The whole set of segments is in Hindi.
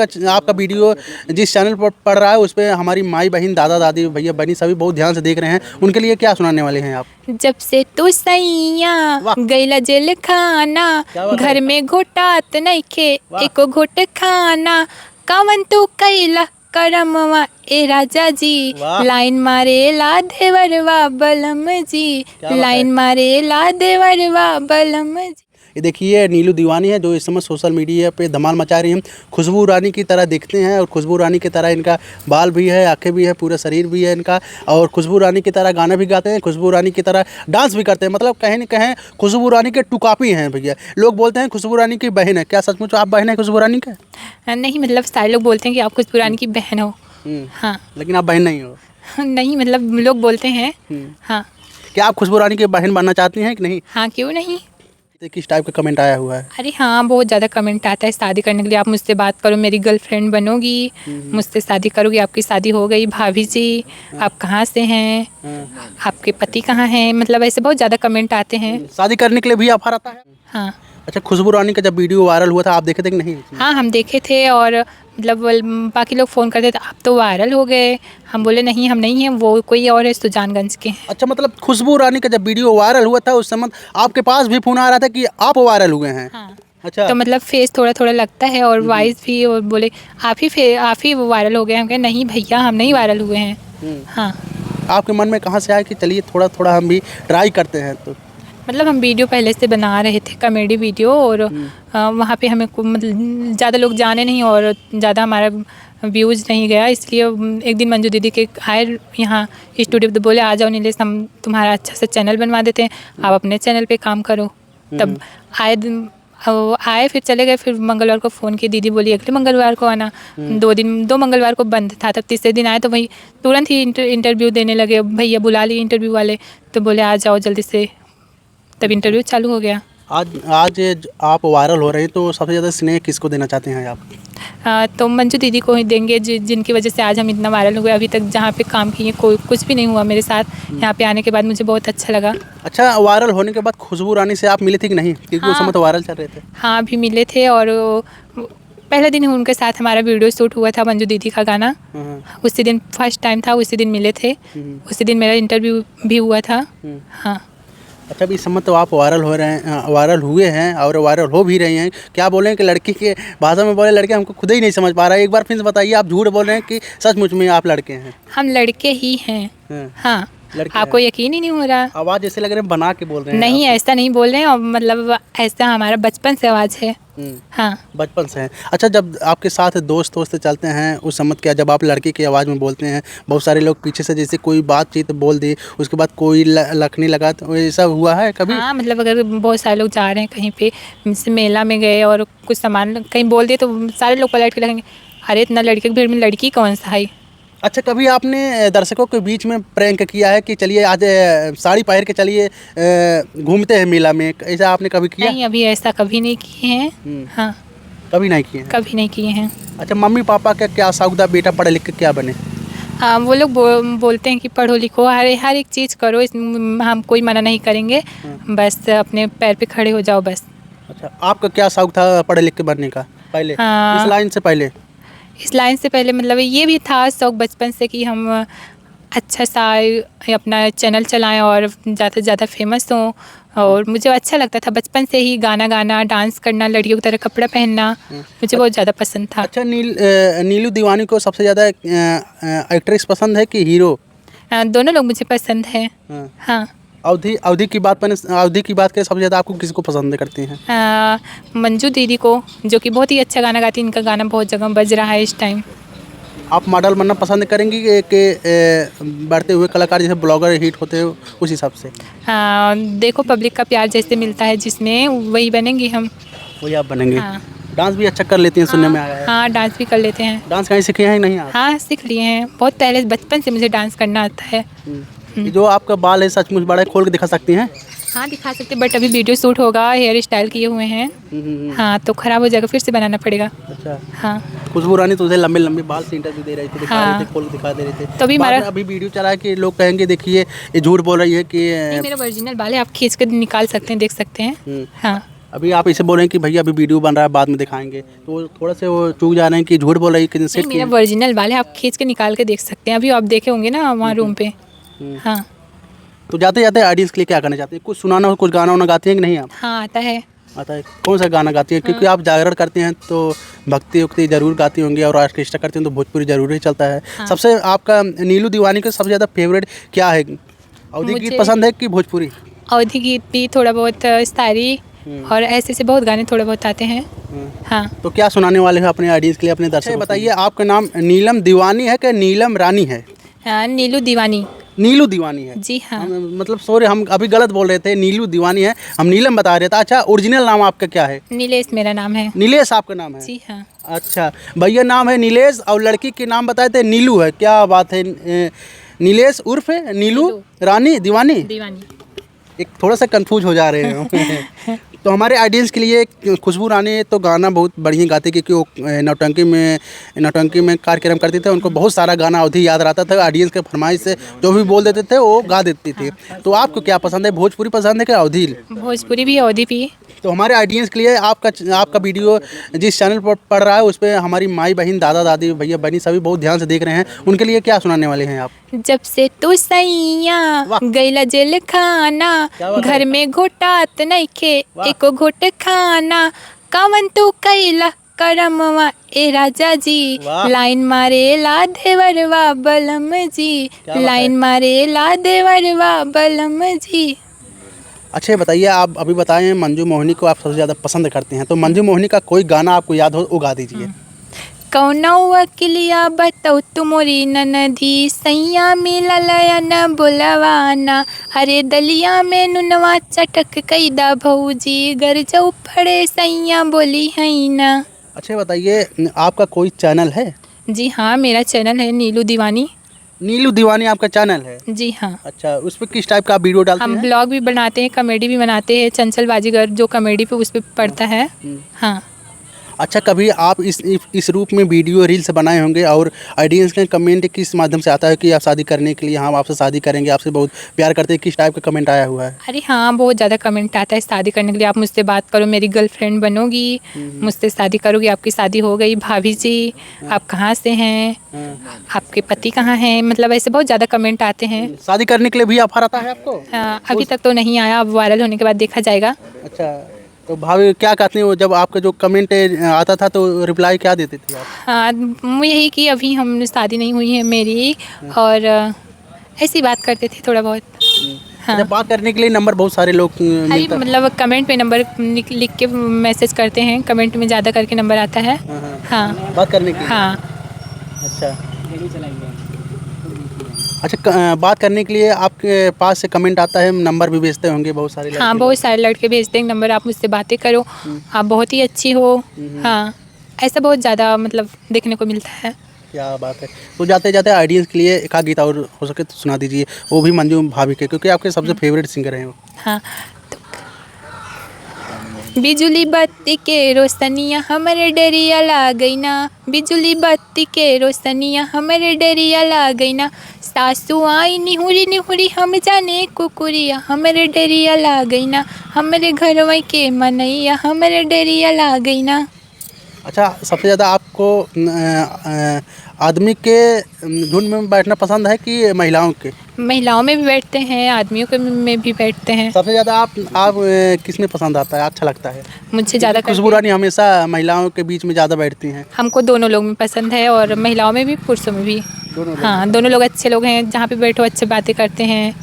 आपका वीडियो जिस चैनल पर पड़ रहा है उस पर हमारी माई बहन दादा दादी भैया बहनी सभी बहुत ध्यान से देख रहे हैं, उनके लिए क्या सुनाने वाले हैं आप? जब से तू सैया वाह। गैला जेल खाना, क्या बात घर है। में घोटात नइखे वाह। एको घोट खाना, कावन तू कैला करमवा ए राजा जी, वाह। लाइन मारे ला देवरवा बलम जी, क्या बात है। लाइन मारे ला देवरवा बलम जी। ये देखिए नीलू दीवानी है जो इस समय सोशल मीडिया पे धमाल मचा रही हैं। खुशबू रानी की तरह दिखते हैं और खुशबू रानी की तरह इनका बाल भी है, आंखें भी है, पूरा शरीर भी है इनका, और खुशबू रानी की तरह गाना भी गाते हैं, खुशबू रानी की तरह डांस भी करते हैं। मतलब कहीं न कहीं खुशबू रानी के टुकापी हैं भैया। लोग बोलते हैं खुशबू रानी की बहन है, क्या सचमुच आप बहन है खुशबू रानी के? नहीं, मतलब सारे लोग बोलते हैं कि आप खुशबू रानी की बहन हो। हाँ। लेकिन आप बहन नहीं हो। नहीं, मतलब लोग बोलते हैं। हाँ। क्या आप खुशबू रानी की बहन बनना चाहती हैं कि नहीं? हाँ, क्यों नहीं। किस टाइप का कमेंट आया हुआ है? अरे हाँ, बहुत ज़्यादा कमेंट आता है शादी करने के लिए, आप मुझसे बात करो, मेरी गर्लफ्रेंड बनोगी, मुझसे शादी करोगी, आपकी शादी हो गई, भाभी जी आप कहाँ से हैं, आपके पति कहाँ हैं, मतलब ऐसे बहुत ज़्यादा कमेंट आते हैं। शादी करने के लिए भी ऑफर आता है? हाँ। अच्छा, खुशबू रानी का जब वीडियो वायरल हुआ था आप देखे थे कि नहीं? हाँ, हम देखे थे और मतलब बाकी लोग फ़ोन करते थे आप तो वायरल हो गए, हम बोले नहीं हम नहीं हैं, वो कोई और है सुजानगंज के हैं। अच्छा, मतलब खुशबू रानी का जब वीडियो वायरल हुआ था उस समय आपके पास भी फोन आ रहा था कि आप वायरल हुए हैं? हाँ। अच्छा। तो मतलब फेस थोड़ा थोड़ा लगता है और वॉइस भी, और बोले आप ही वायरल हो गए। हम कहे नहीं भैया हम नहीं वायरल हुए हैं। हाँ। आपके मन में कहाँ से आया कि चलिए थोड़ा थोड़ा हम भी ट्राई करते हैं? तो मतलब हम वीडियो पहले से बना रहे थे, कॉमेडी वीडियो, और वहाँ पे हमें मतलब ज़्यादा लोग जाने नहीं और ज़्यादा हमारा व्यूज़ नहीं गया, इसलिए एक दिन मंजू दीदी के आए यहाँ स्टूडियो, तो बोले आ जाओ नीलेश हम तुम्हारा अच्छा सा चैनल बनवा देते हैं, आप अपने चैनल पे काम करो। तब आए फिर चले गए, फिर मंगलवार को फ़ोन किया, दीदी बोली अगले मंगलवार को आना। 2 मंगलवार को बंद था, तब तीसरे दिन आए तो वही तुरंत ही इंटरव्यू देने लगे, भैया बुला लिए इंटरव्यू वाले, तो बोले आ जाओ जल्दी से, तब इंटरव्यू चालू हो गया। आज आप वायरल हो रहे हैं तो सबसे ज़्यादा स्नेह किसको देना चाहते हैं आप? तो मंजू दीदी को ही देंगे जिनकी वजह से आज हम इतना वायरल हुए। अभी तक जहाँ पे काम किए कोई कुछ भी नहीं हुआ मेरे साथ, यहाँ पे आने के बाद मुझे बहुत अच्छा लगा। अच्छा, वायरल होने के बाद खुशबू रानी से आप मिले थे कि नहीं? क्योंकि उस समय तो वायरल चल रहे थे। हाँ, अभी मिले थे और पहले दिन उनके साथ हमारा वीडियो शूट हुआ था मंजू दीदी का गाना, उसी दिन फर्स्ट टाइम था, उसी दिन मिले थे, उसी दिन मेरा इंटरव्यू भी हुआ था। हाँ। अच्छा, अभी इस समय तो आप वायरल हो रहे हैं, वायरल हुए हैं और वायरल हो भी रही हैं। क्या बोलें कि लड़की के भाषा में बोले लड़के हमको खुद ही नहीं समझ पा रहा है। एक बार फिर से बताइए, आप झूठ बोल रहे हैं कि सचमुच में आप लड़के हैं? हम लड़के ही हैं। हाँ। आपको यकीन ही नहीं हो रहा? आवाज़ ऐसे लग रहे हैं बना के बोल रहे हैं। नहीं, ऐसा नहीं बोल रहे हैं, और मतलब ऐसा हमारा बचपन से आवाज़ है। हाँ, बचपन से है। अच्छा, जब आपके साथ दोस्त चलते हैं उस समय क्या जब आप लड़की की आवाज़ में बोलते हैं, बहुत सारे लोग पीछे से जैसे कोई बातचीत बोल दी उसके बाद कोई लखने लगा, तो ऐसा हुआ है कभी? हाँ, मतलब अगर बहुत सारे लोग जा रहे हैं कहीं पे, जैसे मेला में गए और कुछ सामान कहीं बोल दिए तो सारे लोग पलट के लगेंगे अरे इतना लड़के की भीड़ में लड़की कौन सा है। अच्छा, कभी आपने दर्शकों के बीच में प्रैंक किया है कि चलिए आज साड़ी पहन के चलिए घूमते हैं मेला में, ऐसा आपने कभी किया? नहीं, अभी ऐसा कभी नहीं किए हैं। हाँ, कभी नहीं किए हैं? कभी नहीं किए हैं। अच्छा, मम्मी पापा का क्या सौदा बेटा पढ़े लिख के क्या बने? हाँ, वो लोग बोलते हैं कि पढ़ो लिखो, हर एक चीज़ करो, हम कोई मना नहीं करेंगे, बस अपने पैर पे खड़े हो जाओ बस। अच्छा, आपका क्या शौक था पढ़े लिख के बनने का पहले? हाँ, इस लाइन से पहले? इस लाइन से पहले मतलब ये भी था शौक बचपन से कि हम अच्छा सा अपना चैनल चलाएं और ज़्यादा से ज़्यादा फेमस हों, और मुझे अच्छा लगता था बचपन से ही गाना गाना, डांस करना, लड़कियों की तरह कपड़ा पहनना मुझे बहुत ज़्यादा पसंद था। अच्छा, नीलू दीवानी को सबसे ज़्यादा एक्ट्रेस पसंद है कि हीरो? दोनों लोग मुझे पसंद हैं। हाँ। अवधि की बात करें सबसे ज़्यादा आपको किसको पसंद करती हैं? मंजू दीदी को, जो कि बहुत ही अच्छा गाना गाती है, इनका गाना बहुत जगह बज रहा है इस टाइम। आप मॉडल बनना पसंद करेंगी कि बढ़ते हुए कलाकार जैसे ब्लॉगर हिट होते हैं उस हिसाब से? देखो पब्लिक का प्यार जैसे मिलता है जिसमें, वही बनेंगे हम। वही आप बनेंगे? हाँ। डांस भी अच्छा कर लेती हैं सुनने में आया है। हाँ, डांस भी कर लेते हैं। डांस कहीं सीखे हैं नहीं आप? हाँ, सीख लिए हैं, बहुत पहले बचपन से मुझे डांस करना आता है। जो आपका बाल है सचमुच बड़ा है, खोल के दिखा सकती हैं? हाँ, दिखा सकते, बट अभी वीडियो शूट होगा, हेयर स्टाइल किए हुए हैं। हाँ, तो ख़राब हो जाएगा, फिर से बनाना पड़ेगा। अच्छा। हाँ। खुशबू रानी तुझे लंबे लंबे बाल से इंटरव्यू दे रही थी, दिखा रहे थे, खोल के दिखा दे रहे थे, तो अभी वीडियो चला है कि लोग कहेंगे देखिए ये झूठ बोल रही है कि नहीं, मेरा ओरिजिनल बाल है, आप खींच कर निकाल सकते हैं, देख सकते हैं। हाँ। अभी आप इसे बोल रहे हैं कि भैया अभी वीडियो बन रहा है बाद में दिखाएंगे, तो थोड़ा से वो चूक जा रहे हैं कि झूठ बोल रही है कि नहीं, सेट मेरा ओरिजिनल बाल है, आप खींच के निकाल के देख सकते हैं। अभी आप देखे होंगे ना वहाँ रूम पे। हाँ तो जाते जाते ऑडियंस के लिए क्या करना चाहते हैं? कुछ सुनाना हो, कुछ गाना वाना गाती हैं कि नहीं आप? हाँ, आता है। आता है। कौन सा गाना गाती हैं? क्योंकि आप जागरण करती हैं तो भक्ति उक्ति जरूर गाती होंगी, और ऑर्केस्ट्रा करती हैं तो भोजपुरी जरूर ही चलता है। सबसे आपका नीलू दीवानी का सबसे ज़्यादा फेवरेट क्या है? अवधी गीत पसंद है कि भोजपुरी? अवधी गीत भी, थोड़ा बहुत शायरी और ऐसे से बहुत गाने थोड़ा बहुत आते हैं। हाँ, तो क्या सुनाने वाले हैं अपने ऑडियंस के लिए, अपने दर्शक? बताइए, आपका नाम नीलम दीवानी है कि नीलम रानी है? नीलू दीवानी। नीलू दीवानी है जी हाँ। मतलब सॉरी, हम अभी गलत बोल रहे थे, नीलू दीवानी है, हम नीलम बता रहे थे। अच्छा, ओरिजिनल नाम आपका क्या है? नीलेश मेरा नाम है। नीलेश आपका नाम है? जी हाँ। अच्छा, भैया नाम है नीलेश और लड़की के नाम बताए थे नीलू है। क्या बात है। नीलेश उर्फ नीलू रानी दीवानी। एक थोड़ा सा कंफ्यूज हो जा रहे हैं। तो हमारे ऑडियंस के लिए खुशबू रानी तो गाना बहुत बढ़िया गाती, क्योंकि वो नौटंकी में कार्यक्रम करते थे। उनको बहुत सारा गाना अवधि याद रहता था, ऑडियंस के फरमाइश से जो भी बोल देते थे वो गा देती थी। तो आपको क्या पसंद है, भोजपुरी पसंद है कि अवधि? भोजपुरी भी, अवधि भी। तो हमारे ऑडियंस के लिए आपका वीडियो जिस चैनल पर पड़ रहा है उस पर हमारी माई बहन, दादा दादी, भैया बहनी सभी बहुत ध्यान से देख रहे हैं। उनके लिए क्या सुनाने वाले हैं आप? जब से तू सैया गैला जेल खाना, घर में घोटात नइखे एको घोट खाना, कावन तू कैला करमवा ए राजा जी, लाइन मारे ला देवरवा बलम जी, लाइन मारे ला देवरवा बलम जी। अच्छा, बताइए, आप अभी बताएं मंजू मोहिनी को आप सबसे ज़्यादा पसंद करते हैं, तो मंजू मोहिनी का कोई गाना आपको याद हो वो गा दीजिए। कौना वकिलिया बताऊ तुमोरी ननदी, सैया मिला लया न बुलवाना, अरे दलिया में नुनवा चटक कैदा भौजी, घर जाऊ पड़े सैया बोली है ना। अच्छा, बताइए, आपका कोई चैनल है? जी हाँ, मेरा चैनल है नीलू दीवानी। नीलू दीवानी आपका चैनल है? जी हाँ। अच्छा, उस पर किस टाइप का आप वीडियो डालते हैं? हम ब्लॉग भी बनाते हैं, कॉमेडी भी बनाते हैं। चंचल बाजीगर जो कॉमेडी पे उस पर पड़ता है। हाँ। अच्छा, कभी आप इस रूप में वीडियो रील्स बनाए होंगे और ऑडियंस का कमेंट किस माध्यम से आता है कि आप शादी करने के लिए, हम आपसे शादी करेंगे, आपसे बहुत प्यार करते हैं, किस टाइप का कमेंट आया हुआ है? अरे हाँ, बहुत ज़्यादा कमेंट आता है शादी करने के लिए, आप मुझसे बात करो, मेरी गर्लफ्रेंड बनोगी, मुझसे शादी करोगी, आपकी शादी हो गई, भाभी जी आप कहाँ से हैं, आपके पति कहाँ हैं, मतलब ऐसे बहुत ज़्यादा कमेंट आते हैं। शादी करने के लिए भी ऑफर आता है आपको? हाँ, अभी तक तो नहीं आया, अब वायरल होने के बाद देखा जाएगा। अच्छा, तो भाभी क्या कहती हो जब आपका जो कमेंट आता था तो रिप्लाई क्या देती थी आप? हाँ, यही कि अभी हम शादी नहीं हुई है मेरी, और ऐसी बात करते थे थोड़ा बहुत। हाँ। जब बात करने के लिए नंबर बहुत सारे लोग अरे मतलब कमेंट पे नंबर लिख के मैसेज करते हैं, कमेंट में ज़्यादा करके नंबर आता है। हाँ, बात करने के लिए। हाँ। अच्छा, बात करने के लिए आपके पास से कमेंट आता है, नंबर भी भेजते होंगे बहुत सारे लड़के? हाँ, बहुत सारे लड़के भेजते हैं नंबर, आप मुझसे बातें करो, आप बहुत ही अच्छी हो। हाँ, ऐसा बहुत ज़्यादा मतलब देखने को मिलता है। क्या बात है। तो जाते जाते ऑडियंस के लिए एक आध गीत और हो सके तो सुना दीजिए, वो भी मंजू भाभी के, क्योंकि आपके सबसे फेवरेट सिंगर हैं वो। हाँ, बिजुली बत्ती के रोशनिया हमारे डरिया ला गई ना, बिजुली बत्ती के रोशनिया हमारे डरिया ला गई ना, सासू आई निहुरी निहुरी हम जाने कुकुरिया हमारे डरिया ला गई ना, हमारे घर वही के मनैया हमारे डरिया ला गई ना। अच्छा, सबसे ज़्यादा आपको आदमी के झुंड में बैठना पसंद है कि महिलाओं के? महिलाओं में भी बैठते हैं, आदमियों के में भी बैठते हैं। सबसे ज़्यादा आप किस में पसंद आता है, अच्छा लगता है? मुझे ज़्यादा खुशबू रानी हमेशा महिलाओं के बीच में ज़्यादा बैठती हैं। हमको दोनों लोग में पसंद है, और महिलाओं में भी पुरुषों में भी। हाँ, दोनों लोग अच्छे लोग हैं, जहाँ पे बैठो अच्छे बातें करते हैं।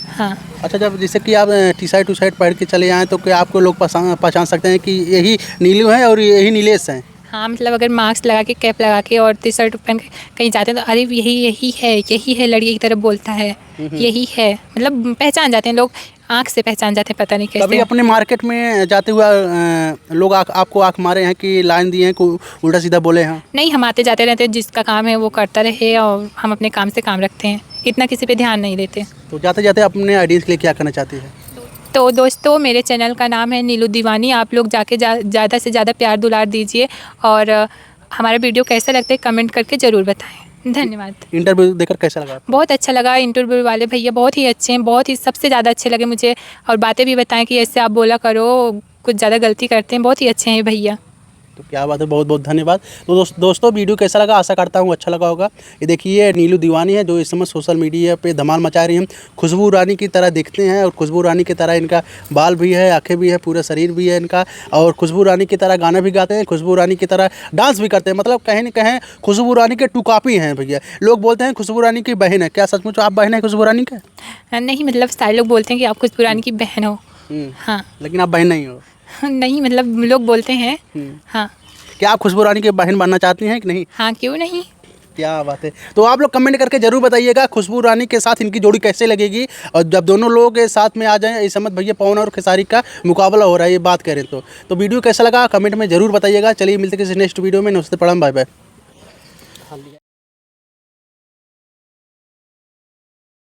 हाँ। अच्छा, जब जैसे कि आप टी शर्ट पहन के चले आएँ तो क्या आपको लोग पहचान सकते हैं कि यही नीलू हैं और यही नीलेश हैं? हाँ, मतलब अगर मास्क लगा के, कैप लगा के और टी शर्ट पहन के कहीं जाते हैं तो अरे यही है लड़की की तरफ बोलता है, यही है, मतलब पहचान जाते हैं लोग, आँख से पहचान जाते हैं, पता नहीं कैसे। कभी अपने मार्केट में जाते हुए लोग आपको आँख मारे हैं कि लाइन दिए हैं, को उल्टा सीधा बोले हैं? नहीं, हम आते जाते रहते हैं, जिसका काम है वो करता रहे, और हम अपने काम से काम रखते हैं, इतना किसी पे ध्यान नहीं देते। तो जाते जाते अपने ऑडियंस के लिए क्या करना चाहती है? तो दोस्तों, मेरे चैनल का नाम है नीलू दीवानी, आप लोग जाके ज़्यादा से ज़्यादा प्यार दुलार दीजिए, और हमारा वीडियो कैसा लगता है कमेंट करके ज़रूर बताएं। धन्यवाद। इंटरव्यू देकर कैसा लगा? बहुत अच्छा लगा, इंटरव्यू वाले भैया बहुत ही अच्छे हैं, बहुत ही सबसे ज़्यादा अच्छे लगे मुझे, और बातें भी बताएं कि ऐसे आप बोला करो, कुछ ज़्यादा गलती करते हैं। बहुत ही अच्छे हैं भैया। तो क्या बात है, बहुत बहुत धन्यवाद। तो दोस्तों वीडियो कैसा लगा, आशा करता हूँ अच्छा लगा होगा। ये देखिए नीलू दीवानी है जो इस समय सोशल मीडिया पे धमाल मचा रही हैं। खुशबू रानी की तरह दिखते हैं और खुशबू रानी की तरह इनका बाल भी है, आंखें भी है, पूरा शरीर भी है इनका, और खुशबू रानी की तरह गाना भी गाते हैं, खुशबू रानी की तरह डांस भी करते हैं। मतलब कहीं न कहीं खुशबू रानी के टू कॉपी हैं भैया। लोग बोलते हैं खुशबू रानी की बहन है, क्या सचमुच आप बहन है खुशबू रानी के? नहीं मतलब सारे लोग बोलते हैं कि आप खुशबू रानी की बहन हो। हाँ लेकिन आप बहन नहीं हो। नहीं मतलब लोग बोलते हैं। हाँ क्या आप खुशबू रानी की बहन बनना चाहती हैं कि नहीं? हाँ क्यों नहीं। क्या बात है। तो आप लोग कमेंट करके जरूर बताइएगा खुशबू रानी के साथ इनकी जोड़ी कैसे लगेगी, और जब दोनों लोग साथ में आ जाएं, इस समय भैया पवन और खेसारी का मुकाबला हो रहा है, ये बात करें तो वीडियो कैसा लगा कमेंट में जरूर बताइएगा। चलिए मिलते हैं किसी नेक्स्ट वीडियो में। नमस्ते, प्रणाम, बाय बाय।